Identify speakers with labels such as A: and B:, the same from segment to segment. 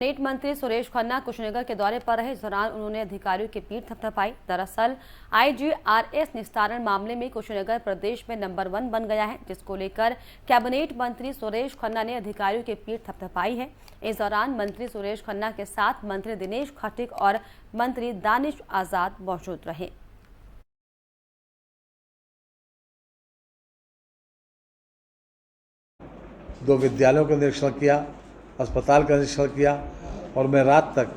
A: Cabinet मंत्री सुरेश खन्ना कुशीनगर के दौरे पर रहे। इस दौरान उन्होंने अधिकारियों की पीठ थपथपाई। दरअसल IGRS निस्तारण मामले में कुशीनगर प्रदेश में नंबर 1 बन गया है, जिसको लेकर कैबिनेट मंत्री सुरेश खन्ना ने अधिकारियों की पीठ थपथपाई है। इस दौरान मंत्री सुरेश खन्ना के साथ मंत्री दिनेश खटीक और मंत्री दानिश आजाद मौजूद रहे।
B: दो विद्यालयों का निरीक्षण किया, अस्पताल का निरीक्षण किया और मैं रात तक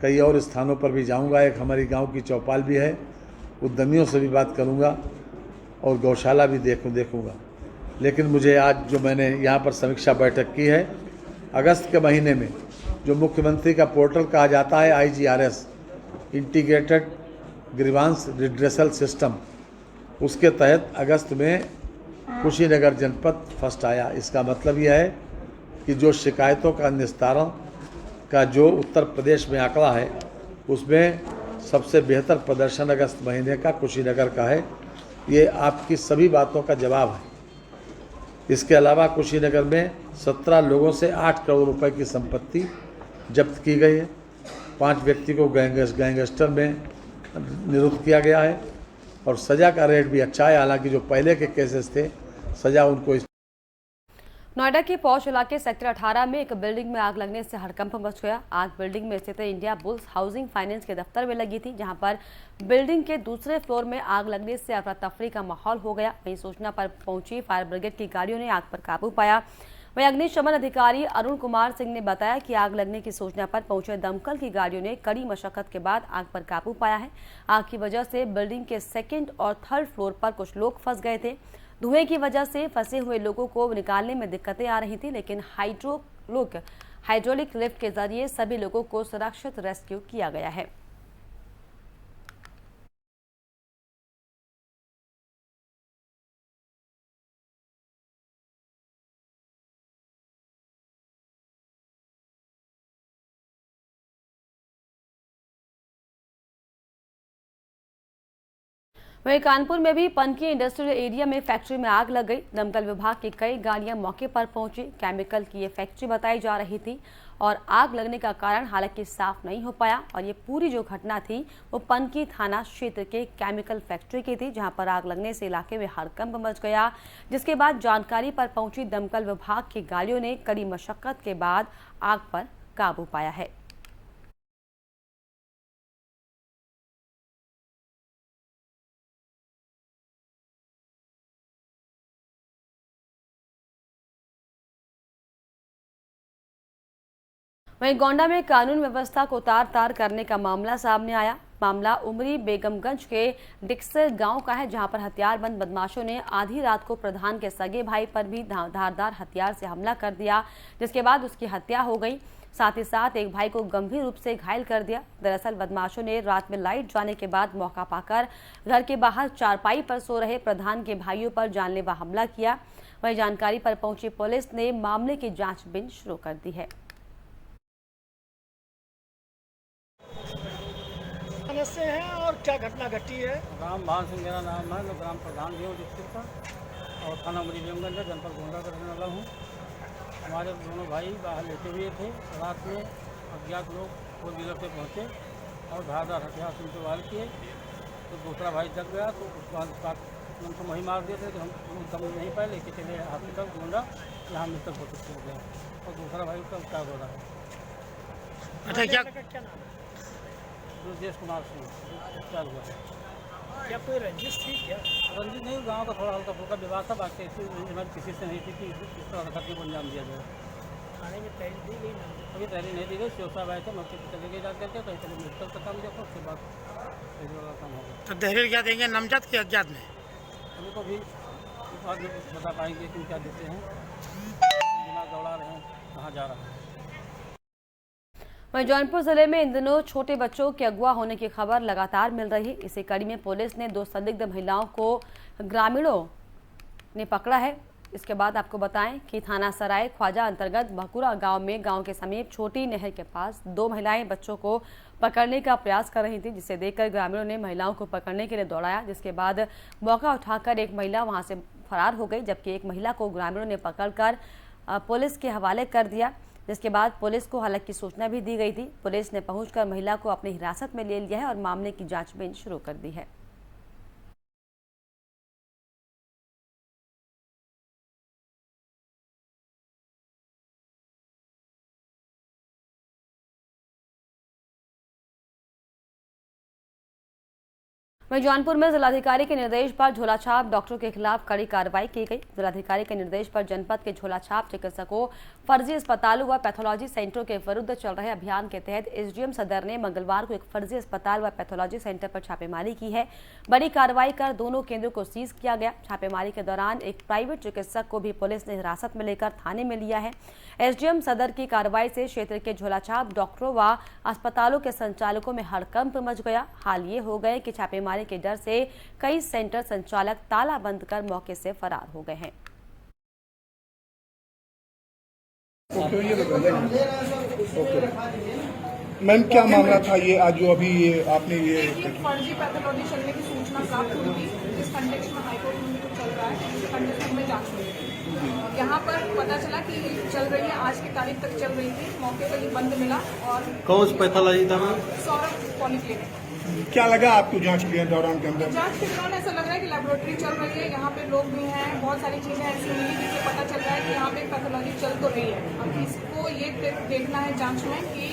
B: कई और स्थानों पर भी जाऊंगा। एक हमारी गांव की चौपाल भी है, उद्यमियों से भी बात करूंगा और गौशाला भी देखूंगा। लेकिन मुझे आज जो मैंने यहां पर समीक्षा बैठक की है, अगस्त के महीने में जो मुख्यमंत्री का पोर्टल कहा जाता है IGRS integrated grievance redressal system, उसके तहत अगस्त में कुशीनगर जनपद फर्स्ट आया। इसका मतलब यह है कि जो शिकायतों का निस्तारण का जो उत्तर प्रदेश में आंकड़ा है, उसमें सबसे बेहतर प्रदर्शन अगस्त महीने का कुशीनगर का है। ये आपकी सभी बातों का जवाब है। इसके अलावा कुशीनगर में 17 लोगों से 8 करोड़ रुपए की संपत्ति जब्त की गई है। 5 व्यक्ति को गैंगस्टर में निरुद्ध किया गया है और सज़ा का रेट भी अच्छा है। हालांकि जो पहले के केसेस थे, सज़ा उनको
A: नोएडा के पौष इलाके सेक्टर 18 में एक बिल्डिंग में आग लगने से हड़कंप मच गया। आग बिल्डिंग में स्थित इंडिया बुल्स हाउसिंग फाइनेंस के दफ्तर में लगी थी, जहां पर बिल्डिंग के दूसरे फ्लोर में आग लगने से अफरा तफरी का माहौल हो गया। वहीं सूचना पर पहुंची फायर ब्रिगेड की गाड़ियों ने आग पर काबू पाया। वहीं अग्निशमन अधिकारी अरुण कुमार सिंह ने बताया कि आग लगने की सूचना पर पहुंचे दमकल की गाड़ियों ने कड़ी मशक्कत के बाद आग पर काबू पाया है। आग की वजह से बिल्डिंग के 2nd और 3rd फ्लोर पर कुछ लोग फंस गए थे। धुएं की वजह से फंसे हुए लोगों को निकालने में दिक्कतें आ रही थी, लेकिन हाइड्रोलिक लिफ्ट के जरिए सभी लोगों को सुरक्षित रेस्क्यू किया गया है। वहीं कानपुर में भी पनकी इंडस्ट्रियल एरिया में फैक्ट्री में आग लग गई। दमकल विभाग की कई गाड़ियां मौके पर पहुंची। केमिकल की ये फैक्ट्री बताई जा रही थी और आग लगने का कारण हालांकि साफ नहीं हो पाया। और ये पूरी जो घटना थी वो पनकी थाना क्षेत्र के केमिकल फैक्ट्री की थी, जहां पर आग लगने से इलाके में हड़कंप मच गया। जिसके बाद जानकारी पर पहुंची दमकल विभाग की गाड़ियों ने कड़ी मशक्कत के बाद आग पर काबू पाया है। वहीं गोंडा में कानून व्यवस्था को तार-तार करने का मामला सामने आया। मामला उमरी बेगमगंज के डिक्सर गांव का है, जहां पर हथियारबंद बदमाशों ने आधी रात को प्रधान के सगे भाई पर भी धारदार हथियार से हमला कर दिया, जिसके बाद उसकी हत्या हो गई। साथ ही साथ एक भाई को गंभीर रूप से घायल कर दिया। दरअसल बदमाशों ने रात में लाइट जाने के बाद मौका पाकर घर के बाहर चारपाई पर सो रहे प्रधान के भाइयों पर जानलेवा हमला किया। वहीं जानकारी पर पहुंची पुलिस ने मामले की जांचबीन शुरू कर दी है।
C: से हैं और क्या घटना घटी है?
D: राम भान सिंह मेरा नाम है। मैं ग्राम प्रधान भी हूँ डिस्ट्रिक्ट का और थाना उमरी बेगमगंज है, जनपद गोंडा का रहने वाला हूँ। हमारे दोनों भाई बाहर लेटे हुए थे। रात में अज्ञात लोग 4 व्हीलर से पहुँचे और धारदार हथियार से उनको वार किए। तो दूसरा भाई जग गया, तो उसके बाद उनको वहीं मार दिए थे। तो हम समझ नहीं पाए, लेके चले हॉस्पिटल गोंडा, यहाँ मृतक हो चुके गया और दूसरा भाई उसका उपचार हो रहा है।
C: अच्छा, क्या नाम है?
D: देश कुमार सिंह उपचार हुआ है।
C: क्या कोई रंजिश थी? क्या
D: रंजिश नहीं, गांव का थोड़ा हल्का फुल्का विवाद था। बाकी ऐसी हमारी किसी से नहीं थी कि इस तरह का को अंजाम दिया जाए।
C: थाने में तहरीर दी गई?
D: अभी तहरीर नहीं दी गई। शिव साहब आए थे, मौके पर चले गए जाकर के, तो चले मेडिकल का काम देखो, उसके बाद वाला काम होगा।
C: तो तहरीर क्या देंगे, नामजद के अज्ञात में?
D: अभी तो भी बाद में बता पाएंगे कि क्या देते हैं, दिमाग दौड़ा रहे हैं, कहाँ जा रहा है।
A: वहीं जौनपुर जिले में इन दिनों छोटे बच्चों के अगवा होने की खबर लगातार मिल रही है। इसी कड़ी में पुलिस ने 2 संदिग्ध महिलाओं को ग्रामीणों ने पकड़ा है। इसके बाद आपको बताएं कि थाना सराय ख्वाजा अंतर्गत बकुरा गांव में गांव के समीप छोटी नहर के पास 2 महिलाएं बच्चों को पकड़ने का प्रयास कर रही थी, जिसे देखकर ग्रामीणों ने महिलाओं को पकड़ने के लिए दौड़ाया। जिसके बाद मौका उठाकर एक महिला वहां से फरार हो गई, जबकि एक महिला को ग्रामीणों ने पकड़कर पुलिस के हवाले कर दिया। जिसके बाद पुलिस को हलक की सूचना भी दी गई थी। पुलिस ने पहुंचकर महिला को अपनी हिरासत में ले लिया है और मामले की जांचबीन शुरू कर दी है। वहीं जौनपुर में जिलाधिकारी के निर्देश पर झोलाछाप डॉक्टरों के खिलाफ कड़ी कार्रवाई की गई। जिलाधिकारी के निर्देश पर जनपद के झोलाछाप चिकित्सकों, फर्जी अस्पतालों व पैथोलॉजी सेंटरों के विरुद्ध चल रहे अभियान के तहत एसडीएम सदर ने मंगलवार को एक फर्जी अस्पताल व पैथोलॉजी सेंटर पर छापेमारी की है। बड़ी कार्रवाई कर दोनों केंद्रों को सीज किया गया। छापेमारी के दौरान एक प्राइवेट चिकित्सक को भी पुलिस ने हिरासत में लेकर थाने में लिया है। एसडीएम सदर की कार्रवाई से क्षेत्र के झोलाछाप डॉक्टरों व अस्पतालों के संचालकों में हड़कंप मच गया। हाल ये हो गए कि छापेमारी के डर से कई सेंटर संचालक ताला बंद कर मौके से फरार हो गए हैं।
E: मैम, क्या मामला था ये आज जो अभी ये आपने ये
F: फर्जी पैथोलॉजी चलने की सूचना प्राप्त हुई थी। जिस कंटेक्स्ट में हाईकोर्ट में कुछ चल रहा है, उस कंटेक्स्ट में जांच हुई थी। यहाँ पर पता चला कि चल रही है, आज की तारीख तक चल रही थी। मौके पर ही बंद मिला और
E: कौन सी पैथोलॉजी था मैम?
F: सौरभ पॉलीक्लिनिक।
E: क्या लगा आपको जांच के दौरान के अंदर?
F: जांच के दौरान ऐसा लग रहा है कि लेबोरेटरी चल रही है, यहाँ पे लोग भी हैं, बहुत सारी चीजें ऐसी मिली जिससे पता चल रहा है कि यहाँ पे पैथोलॉजी चल तो रही है। अब इसको ये देखना है जांच में कि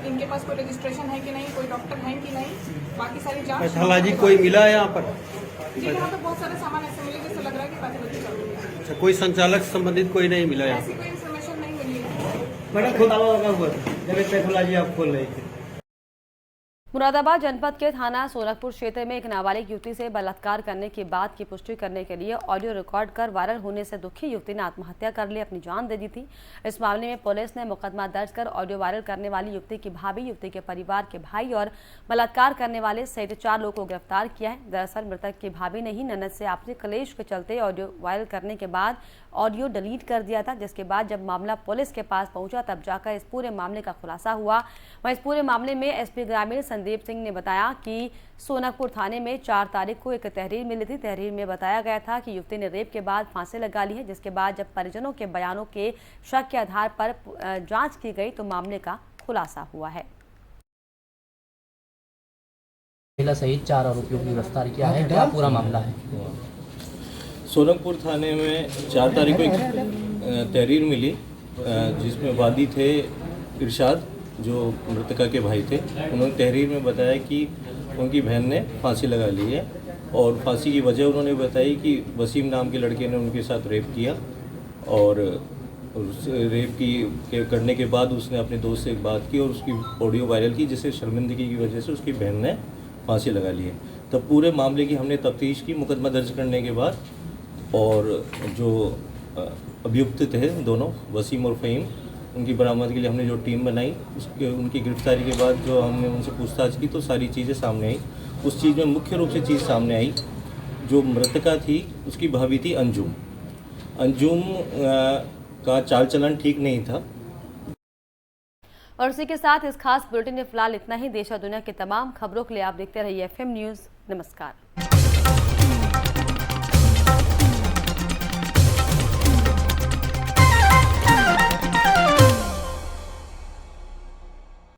F: इनके पास कोई रजिस्ट्रेशन है कि नहीं, कोई डॉक्टर है कि नहीं, बाकी सारी जांच।
G: पैथोलॉजी कोई मिला है यहाँ पर?
F: जी, यहाँ पे बहुत सारे सामान ऐसे मिले जिससे लग रहा है कि पैथोलॉजी चल रही है।
G: अच्छा, कोई संचालक संबंधित कोई नहीं मिला यहाँ?
F: ऐसी कोई इन्फॉर्मेशन नहीं मिली है।
G: बड़ा खुद दावा लगा हुआ था जब पैथोलॉजी आप खोल रहे थे।
A: मुरादाबाद जनपद के थाना सोनकपुर क्षेत्र में एक नाबालिग युवती से बलात्कार करने की बात की पुष्टि करने के लिए ऑडियो रिकॉर्ड कर वायरल होने से दुखी युवती ने आत्महत्या कर ली, अपनी जान दे दी थी। इस मामले में पुलिस ने मुकदमा दर्ज कर ऑडियो वायरल करने वाली युवती की भाभी, युवती के परिवार के भाई और बलात्कार करने वाले सहित 4 लोगों को गिरफ्तार किया है। दरअसल मृतक की भाभी ने ही ननद से आपसी कलेश के चलते ऑडियो वायरल करने के बाद ऑडियो डिलीट कर दिया था, जिसके बाद जब मामला पुलिस के पास पहुंचा तब जाकर इस पूरे मामले का खुलासा हुआ। वहीं इस पूरे मामले में एसपी ग्रामीण संदीप सिंह ने बताया कि सोनकपुर थाने में 4 तारीख को एक तहरीर मिली थी। तहरीर में बताया गया था कि युवती ने रेप के बाद फांसी लगा ली है, जिसके बाद जब परिजनों के बयानों के शक के आधार पर जांच की गई तो मामले का खुलासा हुआ है।
H: महिला सहित 4 आरोपियों को गिरफ्तार किया है। क्या पूरा मामला है?
I: सोनकपुर थाने में 4 तारीख को एक तहरीर मिली जिसमें वादी थे इरशाद, जो मृतका के भाई थे। उन्होंने तहरीर में बताया कि उनकी बहन ने फांसी लगा ली है और फांसी की वजह उन्होंने बताई कि वसीम नाम के लड़के ने उनके साथ रेप किया और उस रेप की करने के बाद उसने अपने दोस्त से बात की और उसकी ऑडियो वायरल की, जिससे शर्मिंदगी की वजह से उसकी बहन ने फांसी लगा ली है। तब पूरे मामले की हमने तफ्तीश की मुकदमा दर्ज करने के बाद, और जो अभियुक्त थे दोनों वसीम और फ़हीम, उनकी बरामद के लिए हमने जो टीम बनाई, उसके उनकी गिरफ्तारी के बाद जो हमने उनसे पूछताछ की तो सारी चीज़ें सामने आई। उस चीज़ में मुख्य रूप से चीज़ सामने आई, जो मृतका थी उसकी भाभी थी अंजुम का चाल चलन ठीक नहीं था।
A: और इसी के साथ इस खास बुलेटिन में फिलहाल इतना ही। देश और दुनिया की तमाम खबरों के लिए आप देखते रहिए FM न्यूज़। नमस्कार।